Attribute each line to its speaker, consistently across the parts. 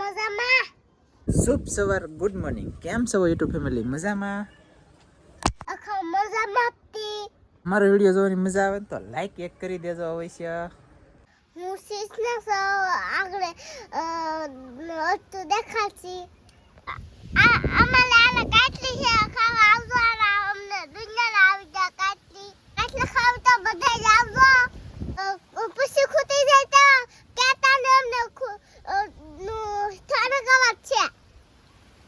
Speaker 1: મજામાં
Speaker 2: શુભ સવાર good morning કેમ છો યુટ્યુબ ફેમિલી મજામાં
Speaker 1: આખા મજામાં હતી
Speaker 2: મારો વિડીયો જોવાની મજા આવે તો લાઈક એક કરી દેજો અવશ્ય
Speaker 1: હું શીશના સો આગળ તો દેખાતી અમારે આને કાટલી છે ખાવા આવજો અમને દુનિયા આવી જા કાટલી ખાવ તો બધા જ આવજો પછી ખૂટી જાય તો કેતા ને અમને થોડો ગવાક છે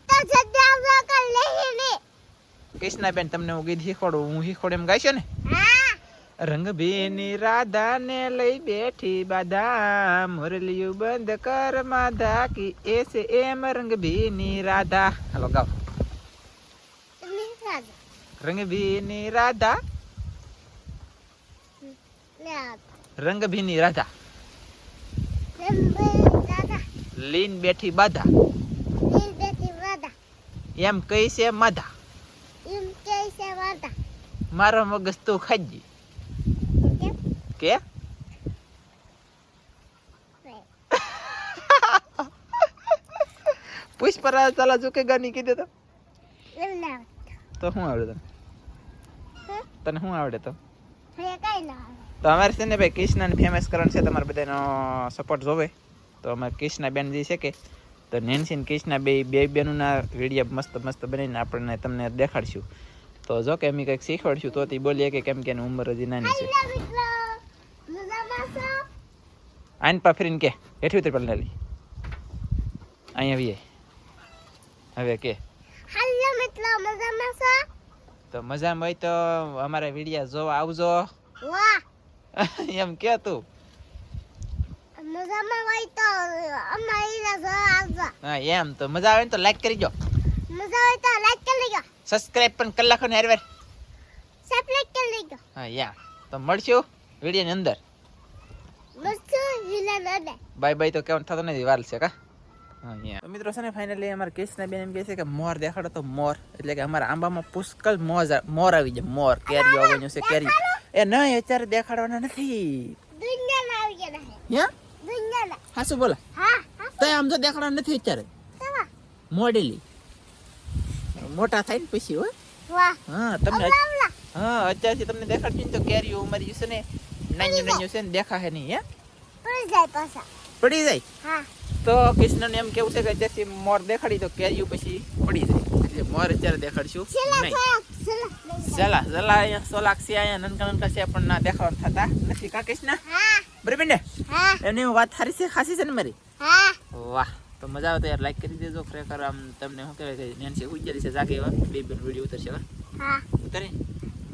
Speaker 1: તો જલ્દી આવજો કર લઈને
Speaker 2: કૃષ્ણાબેન તમને હું ગીત શીખવાડું હું શીખવાડ એમ ગાઈશો ને
Speaker 1: હા
Speaker 2: રંગભીની રાધા ને લઈ બેઠી બાધા મુરલિયું બંધ કર માધા કી એસે એમ રંગભીની રાધા હાલો ગાઓ રંગભીની રાધા રંગભીની રાધા લીન બેઠી બાધા એમ કઈ છે માધા મારો મગજ તું ખાજી કે પુષ્પરાજ તાલા ઝુકેગા નહીં કીધું તો શું આવડે તને શું આવડે તો અમારે છે ને ભાઈ કૃષ્ણને ફેમસ કરવાનું છે તમારે બધાનો સપોર્ટ જોવે તો અમારે કૃષ્ણા બેન જે છે કે તો નેન્સી ને કૃષ્ણા બે બેનોના વિડીયો મસ્ત મસ્ત બનાવીને આપણને તમને દેખાડશું તો જો કે અમે કંઈક શીખવાડશું તો તે બોલીએ કે કેમ કે એની ઉંમર હજી નાની છે આઈન પા ફરીને કે હેઠી ઉતરી પેલા લી અહીંયા આવીએ હવે કે તો મજામાં હોય તો અમારા વિડીયો જોવા આવજો એમ કે તું હા એમ તો મજા આવે ને તો લાઈક કરી દો સબસ્ક્રાઇબ પણ કરી નાખો ને હેરવેર હા યા તો મળશું વિડીયો ની અંદર બાય બાય તો કેવું થતો નથી વાલ છે કા તો મિત્રો છે ને ફાઇનલી અમારા કૃષ્ણાબેન એમ કહે છે કે મોર દેખાડો તો મોર એટલે કે અમારા આંબામાં પુષ્કળ મોર આવી જાય મોર કેરીઓ આવવાનું છે કેરી એ નહીં અત્યારે દેખાડવાના નથી હા શું બોલા તો આમ તો દેખાડવા નથી અત્યારે મોડેલી મોટા થાય ને પછી હોય હા તમને હા અત્યારથી તમને દેખાડશે ને તો કેરીઓ અમારી છે ને નાની છે ને દેખાશે નહીં હે પડી જાય તો કૃષ્ણને એમ કેવું છે કે અત્યારથી મોર દેખાડી તો કેરીઓ પછી પડી જાય એટલે મોર અત્યારે દેખાડશું નહીં ચલા અહીંયા સોલાક છે અહીંયા નનકા નનકા છે પણ ના દેખાડવા થતા નથી કા કૃષ્ણ બરાબર ને એની વાત સારી છે ખાસી છે ને મારી વાહ તો મજા આવે તો યાર લાઈક કરી દેજો ખરેખર આમ તમને શું કહેવાય કે નેન્સી ઉજ્જરી છે જાગે એવા બે વિડીયો ઉતરશે ઉતરે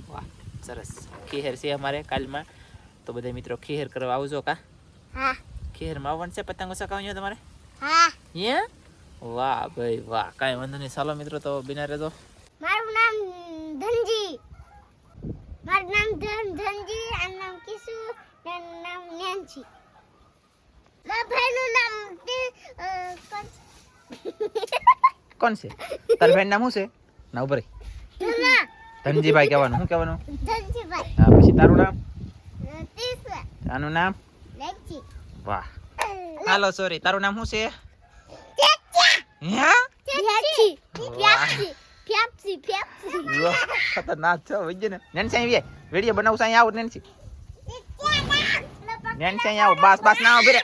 Speaker 2: વાહ સરસ ખીહેર છે અમારે કાલમાં તો બધા મિત્રો ખીહેર કરવા આવજો કા ખીહેરમાં આવવાનું છે પતંગો ચકાવવાની તમારે હે વાહ ભાઈ વાહ કાંઈ વાંધો નહીં ચાલો મિત્રો તો બિના રહેજો
Speaker 1: મારું નામ ધનજી આ નામ કિશુ એનું નામ નેન્સી મારા ભાઈનું નામ
Speaker 2: કોણ છે તાર ભાઈ નામ શું છે ના ઉપર ધનજીભાઈ કહેવાનું શું કહેવાનું
Speaker 1: ધનજીભાઈ
Speaker 2: હા પછી તારું નામ આનું નામ
Speaker 1: નેન્સી
Speaker 2: વાહ હાલો સોરી તારું નામ શું છે ખતરનાક છો વજ્જે ને નેન્સી આવી વિડીયો બનાવશું અહીંયા આવું નેન્સી અહીંયા આવું બસ ના ઉભી રે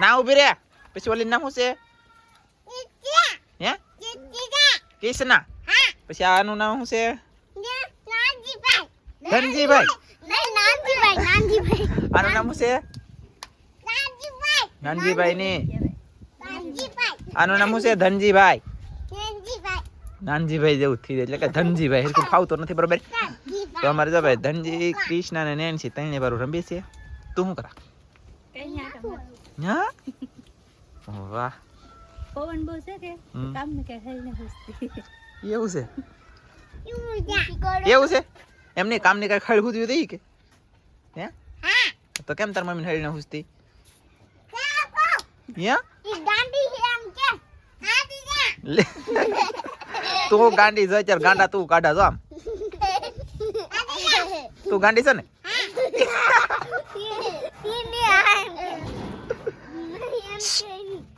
Speaker 2: ના ઉભી રે પછી ઓલી નામ શું છે હે કૃષ્ણા પછી આનું નામ શું છે ધનજીભાઈ આનું નામ શું છે નાનજીભાઈ ની આનું નામ શું છે ધનજીભાઈ નાનજીભાઈ જેવું થઈ જાય એટલે કે ધનજીભાઈ હરખું ફાવતો નથી બરોબર તો અમારે જો ભાઈ ધનજી કૃષ્ણા ને નેન્સી ત્રણે બારું રમીએ છીએ તું શું કરા હા વાહ
Speaker 3: પવન બહુ છે કે કામ ને કે થઈ ને હસતી
Speaker 2: એવું છે એમને કામ ની કઈ ખળ ખુદ્યું દઈ કે હે તો કેમ તાર મમ્મી હળી ના હુસતી તું ગાંડી જો ચાર ગાંડા તું કાઢા જો આમ તું ગાંડી છે ને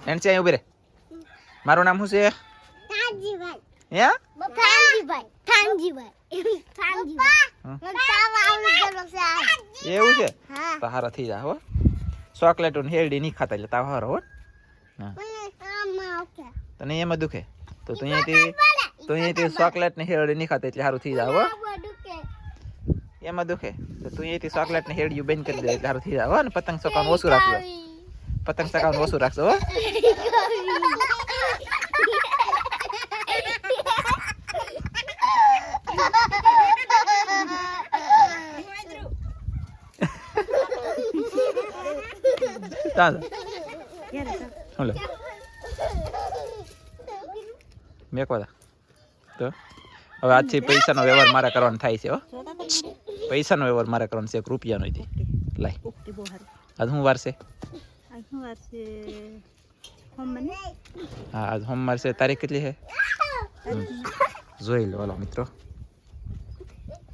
Speaker 2: નેન્સી અહીં ઉભી રહે. મારું નામ શું છે?
Speaker 1: થાનજીભાઈ.
Speaker 2: હે?
Speaker 1: થાનજીભાઈ. થાનજીભાઈ. થાનજીભાઈ. મને તાવ આવી ગયો છે આજ.
Speaker 2: એવું છે?
Speaker 1: હા.
Speaker 2: તો હારા થઈ જા હો. ચોકલેટ ને હેરડી નહીં ખાતા એટલે તાવ હારો હો. હા.
Speaker 1: મને આમાં ઓકે.
Speaker 2: તને એમાં દુખે તો તું અહીંયાથી ચોકલેટ ને હેરડી નહીં ખાતા એટલે સારું થઈ જા હો. એમાં દુખે તો તું અહીંયાથી ચોકલેટ ને હેરડિયું બંધ કરી દે એટલે સારું થઈ જા હો. ને પતંગ ચકાવવાનું ઓછું રાખજો. પતંગ ચકાવવાનું ઓછું રાખજો હો. ચાલો હલો મેકવા દા. તો હવે આજથી પૈસાનો વ્યવહાર મારે કરવાનો થાય છે હો. પૈસાનો વ્યવહાર મારે કરવાનો છે, 1 રૂપિયાનો નથી. લાય આજ શું વાર છે? હા આજ સોમવાર છે. તારીખ કેટલી છે? જોઈ લો હાલો મિત્રો,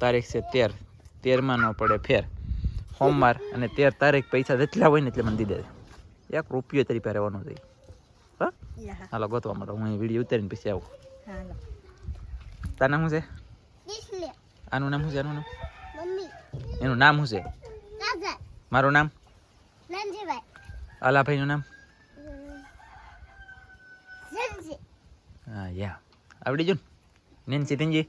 Speaker 2: તારીખ છે 13. 13માં ન પડે ફેર. સોમવાર અને 13 તારીખ પૈસા જેટલા હોય ને એટલે મને દીધે 1 રૂપિયો તારી પાસે રહેવાનો જોઈએ. હા હાલો ગોતવા માંડો. હું વિડીયો ઉતારીને પછી આવું. તારું નામ શું છે? આનું નામ શું છે? આનું નામ? એનું નામ શું છે? મારું નામ? આલાભાઈનું નામ? હા યા આવડી ગયું ને? નેન્સી તિંજી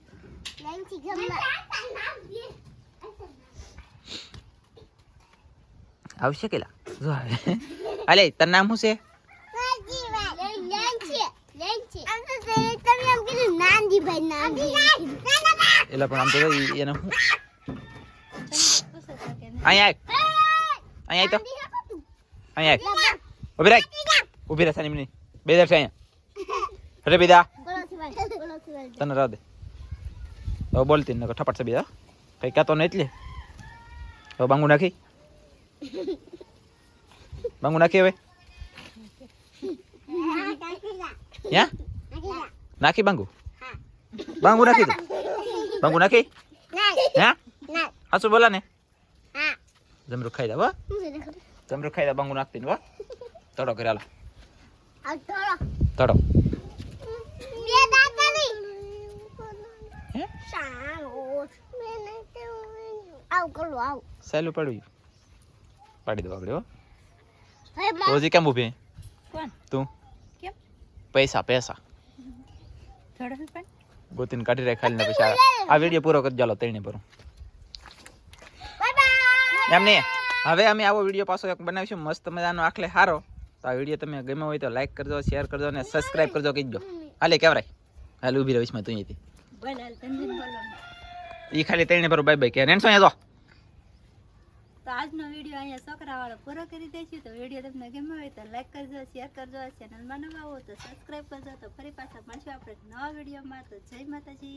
Speaker 2: આવશે કેલા જો આવે. અલે તારું નામ શું છે? એલા પણ આમ તો એને હું અહીંયા તો અહીંયા ઉભી રાખ. ઉભી રહે સાની બે દર છે અહીંયા. અરે બીજા તને રાહ દે હવે બોલતી ને ઠપટ છે બીજા કઈ કહેતો ને એટલે હવે બાંગુ નાખી હવે નાખી બાંગુ નાખી દે. બાંગુ નાખી હે હાસુ બોલા ને જમરૂ ખાઈ દે હો. જમરૂ ખાઈ દે બાંગુ નાખતી ને હો. તડો કરે હાલો તડો. સહેલું પડ્યું પાડી દો આપણે હો. રોજી કેમ ઉભી તું? પૈસા ગોતીને કાઢી રાખ ખાલી ને પછી આ વિડીયો પૂરો કરી ચાલો તઈને ભરું એમ નહીં. હવે અમે આવો વિડીયો પાછો એક બનાવીશું મસ્ત મજાનો આખલે સારો. તો આ વિડીયો તમે ગમ્યો હોય તો લાઈક કરજો, શેર કરજો અને સબસ્ક્રાઇબ કરજો કીજો. હાલે કેવરાય હાલ ઊભી રહીશ તું અહીંથી ઈ ખાલી તઈને ભરું બાય બાય કે નેન્સો અહીંયા
Speaker 3: તો આજનો વિડીયો અહીંયા છોકરાવાળો પૂરો કરી દઈશું. તો વિડીયો તમને ગમ્યો હોય તો લાઈક કરજો, શેર કરજો, ચેનલમાં નવા હો તો સબસ્ક્રાઇબ કરજો. તો ફરી પાછા મળશું આપણે નવા વિડીયોમાં. તો જય માતાજી.